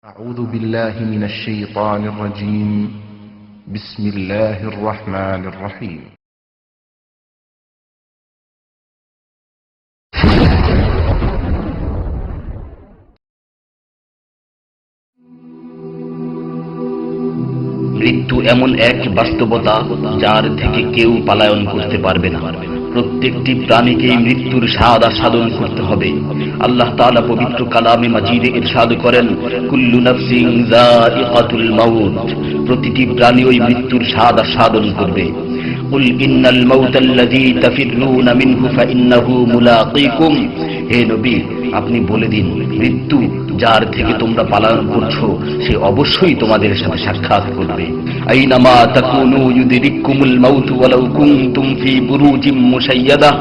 أعوذ بالله من الشيطان الرجيم. بسم الله الرحمن الرحيم. মৃত্যু এমন এক বাস্তবতা যার থেকে কেউ পলায়ন করতে পারবে না। প্রত্যেকটি প্রাণীকেই মৃত্যুর স্বাদ আস্বাদন করতে হবে। আল্লাহ তাআলা পবিত্র কালামে মাজিদে ইরশাদ করেন, কুল্লু নাফসিন যায়িকাতুল মাউত, প্রতিটি প্রাণী ওই মৃত্যুর স্বাদ আস্বাদন করবে। কুল ইন্নাল মাউতাল্লাযী তাফিররুনা মিনহু ফাইন্নাহু মুলাকীকুম, হে নবী আপনি বলে দিন, মৃত্যু যার থেকে তোমরা পলায়ন করছো সে অবশ্যই তোমাদের সাথে সাক্ষাৎ করবে। আইনামা তাকুনু ইউদরিকুমুল মাউত ওয়ালাউ কুনতুম ফি বুরুজিম মুশাইয়াদা,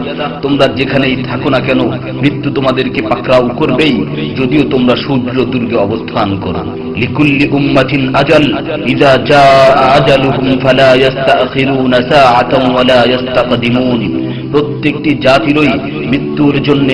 তোমরা যেখানেই থাকো না কেন মৃত্যু তোমাদেরকে পাকড়াও করবেই, যদিও তোমরা সূর্য দুর্গে অবস্থান করো। লিকুল্লি উম্মাতিন আজাল, ইযা জাআ আজালুহুম ফালা ইস্তাখিরুনা সাআতান ওয়ালা ইস্তাকদিমুন, প্রত্যেকটি জাতিরই মৃত্যুর জন্য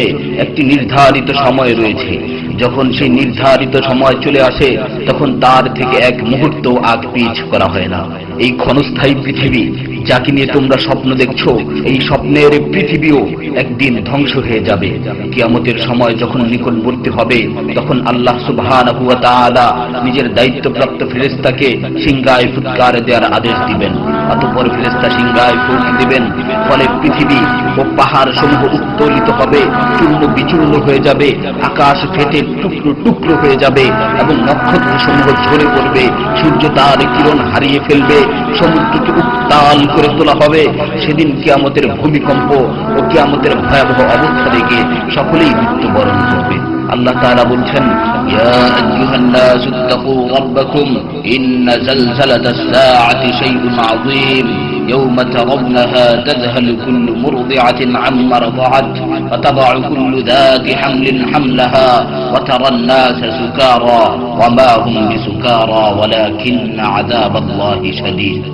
একটি নির্ধারিত সময় রয়েছে। যখন সেই নির্ধারিত সময় চলে আসে তখন তার থেকে এক মুহূর্ত আগ পিছ করা হয় না। এই ক্ষণস্থায়ী পৃথিবী যাকে নিয়ে তোমরা স্বপ্ন দেখছো, এই স্বপ্নের পৃথিবীও একদিন ধ্বংস হয়ে যাবে। কিয়ামতের সময় যখন নিকটবর্তী হবে তখন আল্লাহ সুবহানাহু ওয়া তাআলা নিজের দায়িত্বপ্রাপ্ত ফেরেশতাকে সিংহায় ফুৎকার দেওয়ার আদেশ দিবেন। অতঃপর ফেরেশতা সিংহায় ফুঁক দিবেন, ফলে পৃথিবী ও পাহাড় সমূহ উত্তোলিত হবে, চূর্ণ বিচূর্ণ হয়ে যাবে, আকাশ ফেটে টুকরো টুকরো হয়ে যাবে এবং নক্ষত্র সমূহ ঝরে পড়বে, সূর্য তার কিরণ হারিয়ে ফেলবে, সমুদ্রকে উত্তাল করে তোলা হবে। সেদিন কিয়ামতের ভূমিকম্প ও কিয়ামতের ভয়াবহ অবস্থা দেখে সকলেই মৃত্যুবরণ করবে। আল্লাহ তাআলা বলছেন, ইয়া আইয়ুহান নাসু ইত্তাকু রাব্বাকুম ইন্না যালযালাতাস সাআতি শাইউন আযীম يوم ترونها تذهل كل مرضعة عما رضعت وتضع كل ذات حمل حملها وترى الناس سكارى وما هم بسكارى ولكن عذاب الله شديد।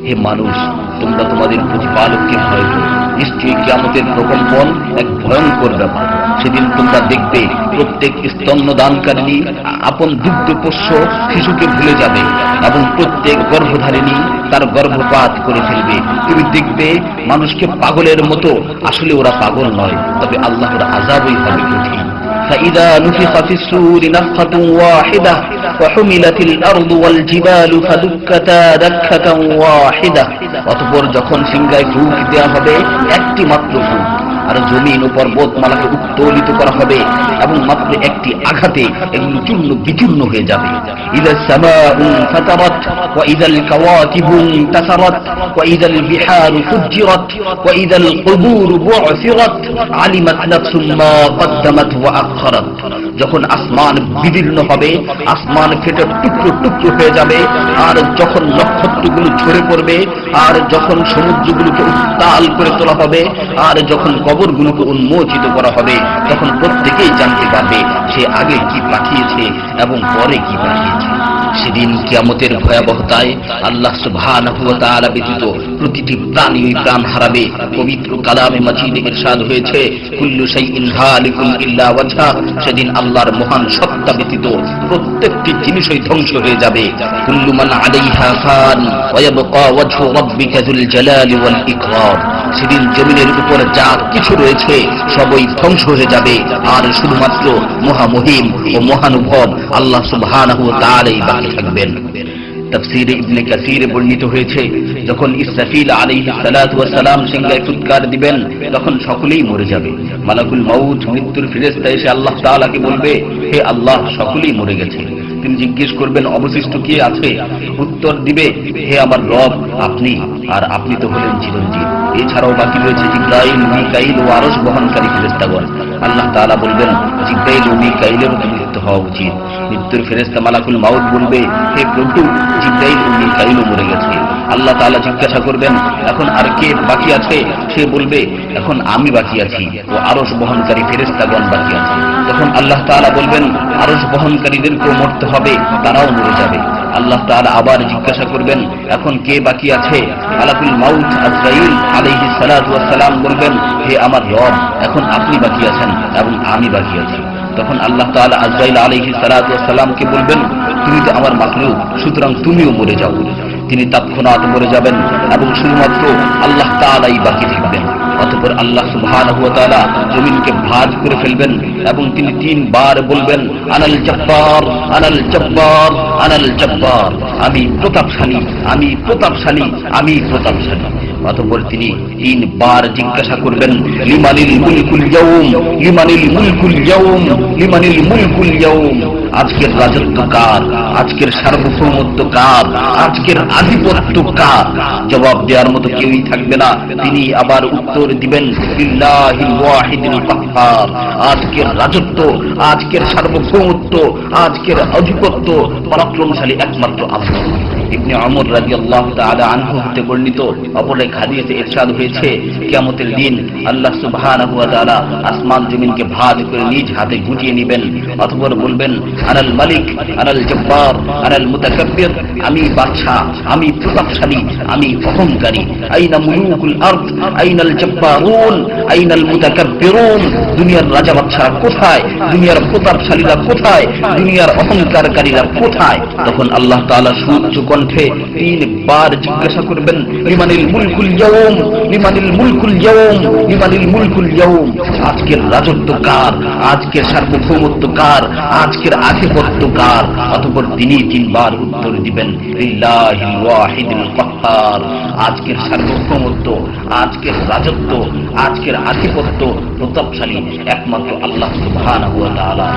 হে মানুষ, তোমরা তোমাদের প্রতিপালককে ভয় করো, নিশ্চয়ই কিয়ামতের প্রকম্পন এক ভয়ঙ্কর ব্যাপার। সেদিন তোমরা দেখবে প্রত্যেক স্তন্যদানকারিণী আপন দুগ্ধপোষ্য শিশুকে ভুলে যাবে এবং প্রত্যেক গর্ভধারিণী তার গর্ভপাত করে ফেলবে। তুমি দেখবে মানুষকে পাগলের মতো, আসলে ওরা পাগল নয়, তবে আল্লাহর আযাবই হবে কঠিন। فإذا نفخ في الصور نفخة واحدة وحملت الأرض والجبال فدكتا دكة واحدة, অতঃপর যখন সিংহায় ফুঁক দেওয়া হবে একটি মাত্র ফুঁক, আর জমিন ও পর্বতমালাকে উত্তোলিত করা হবে এবং মাত্র একটি আঘাতে এগুলো চূর্ণ বিচূর্ণ হয়ে যাবে। ইযা সামাউ ফাতারাত ওয়া ইযাল কাওয়াকিবু ইনতাসারাত ওয়া ইযাল বিহারু ফুজ্জিরাত ওয়া ইযাল কুবুরু বু'সিরাত আলিমাত নাফসুম মা কদ্দামাত ওয়া আখখারাত, যখন আসমান বিদীর্ণ হবে, আসমান ফেটে টুকরো টুকরো হয়ে যাবে, আর যখন নক্ষত্রগুলো ঝরে পড়বে, আর যখন সমুদ্রগুলোকে উত্তাল করে তোলা হবে, আর যখন কবরগুলোকে উন্মোচিত করা হবে, তখন প্রত্যেকেই জানতে পারবে সে আগে কি পাঠিয়েছে এবং পরে কি পাঠিয়েছে। সেদিন কিয়ামতের ভয়াবহতায় আল্লাহ সুবহানাহু ওয়া তাআলা ব্যতীত প্রতিটি প্রাণী প্রাণ হারাবে। পবিত্র কালামে মাজিদে ইরশাদ হয়েছে, কুল্লু শাইইন হালিকুন ইল্লা ওয়াজহা, সেদিন আল্লাহর মহান সত্তা ব্যতীত প্রত্যেকটি জিনিসই ধ্বংস হয়ে যাবে। কুল্লু মান আলাইহা ফান ওয়া ইয়াবকা ওয়াজহু রাব্বিকা যুল জালালি ওয়াল ইকরাম, সেদিন জমিনের উপর যা কিছু রয়েছে সবই ধ্বংস হয়ে যাবে, আর শুধুমাত্র মহামহিম ও মহানুভব আল্লাহ সুবহানাহু ওয়া তাআলাই বাকি থাকবেন। তাফসীরে ইবনে কাসীরে বর্ণিত হয়েছে, যখন ইসরাফিল আলাইহিস সালাতু ওয়াস সালাম সিংহায় ফুৎকার দিবেন তখন সকলেই মরে যাবে। মালাকুল মাউত মৃত্যুর ফেরেশতা এসে আল্লাহ তাআলাকে বলবে, হে আল্লাহ, সকলেই মরে গেছে। তিনি জিজ্ঞেস করবেন, অবশিষ্ট কে আছে? উত্তর দিবে, হে আমার রব, আপনি, আর আপনি তো হলেন চিরঞ্জীব। এছাড়াও বাকি রয়েছে জিবরাইল, মিকাইল ও আরশ বহনকারী ফেরেশতাগণ। আল্লাহ তাআলা বলবেন, জিবরাইল ও মিকাইলেরও তো মৃত্যু হওয়া উচিত। মৃত্যুর ফেরেশতা মালাকুল মাউত বলবে, হে প্রভু, জিবরাইল ও মিকাইলও মরে গেছে। আল্লাহ তাআলা জিজ্ঞাসা করবেন, এখন আর কে বাকি আছে? সে বলবে, এখন আমি বাকি আছি ও আরশ বহনকারী ফেরেশতাগণ বাকি আছে। তখন আল্লাহ তাআলা বলবেন, আরশ বহনকারীদেরকেও মরতে হবে, তারাও মরে যাবে। আল্লাহ তাআলা আবার জিজ্ঞাসা করবেন, এখন কে বাকি আছে? মালাকুল মাউত আজরাইল আলাইহিস সালাতু ওয়াস সালাম বলবেন, হে আমার রব, এখন আপনি বাকি আছেন এবং আমি বাকি আছি। তখন আল্লাহ তাআলা আজরাইল আলাইহিস সালাতু ওয়াস সালামকে বলবেন, তুমি তো আমার মাখলুক, সুতরাং তুমিও মরে যাও। তিনি তৎক্ষণাৎ মরে যাবেন এবং শুধুমাত্র আল্লাহ তাআলাই বাকি থাকবেন। অতঃপর আল্লাহ সুবহানাহু ওয়া তাআলা জমিনকে ভাঁজ করে ফেলবেন এবং তিনি 3 বার বলবেন, আনাল জব্বার, আনাল জব্বার, আনাল জব্বার, আমি প্রতাপশালী, আমি প্রতাপশালী, আমি প্রতাপশালী। অতঃপর তিনি 3 বার জিজ্ঞাসা করবেন, লিমানিল মুলকুল ইয়াউম, লিমানিল মুলকুল ইয়াউম, লিমানিল মুলকুল ইয়াউম, আজকের রাজত্ব কার, আজকের সার্বভৌমত্ব কার, আজকের আধিপত্য কার? জবাব দেওয়ার মতো কেউই থাকবে না। তিনি আবার উত্তর দিবেন, লিল্লাহিল ওয়াহিদিল কাহ্হার, আজকের রাজত্ব, আজকের সার্বভৌমত্ব, আজকের আধিপত্য পরাক্রমশালী একমাত্র আল্লাহ। ইবনে ওমর রাদিয়াল্লাহু তাআলা আনহু হতে বর্ণিত অপর এক হাদিসে ইরশাদ হয়েছে, কিয়ামতের দিন আল্লাহ সুবহানাহু ওয়া তাআলা আসমান জমিনকে ভাঁজ করে নিজ হাতে গুটিয়ে নেবেন। অতঃপর বলবেন, আনাল মালিক, আনাল জব্বার, আনাল মুতাকাব্বির, আমি বাদশা, আমি প্রতাপশালী, আমি অহংকারী। আইনা মুলুকুল আরদ, আইনাল জব্বারুন, আইনাল মুতাকাব্বিরুন, দুনিয়ার রাজা বাদশারা কোথায়, দুনিয়ার প্রতাপশালীরা কোথায়, দুনিয়ার অহংকারকারীরা কোথায়? তখন আল্লাহ তাআলা সুউচ্চ কণ্ঠে 3 বার জিজ্ঞাসা করবেন, লিমানিল মুলকুল ইয়াউম, লিমানিল মুলকুল ইয়াউম, লিমানিল মুলকুল ইয়াউম, আজকের রাজত্ব কার, আজকের সার্বভৌমত্ব কার, আজকের আধিপত্য কার? অতঃপর তিনি 3 বার উত্তর দিবেন, লিল্লাহিল ওয়াহিদিল কাহ্হার, আজকের সার্বভৌমত্ব, আজকের রাজত্ব, আজকের আধিপত্য প্রতাপশালী একমাত্র আল্লাহ সুবহানাহু ওয়া তাআলা।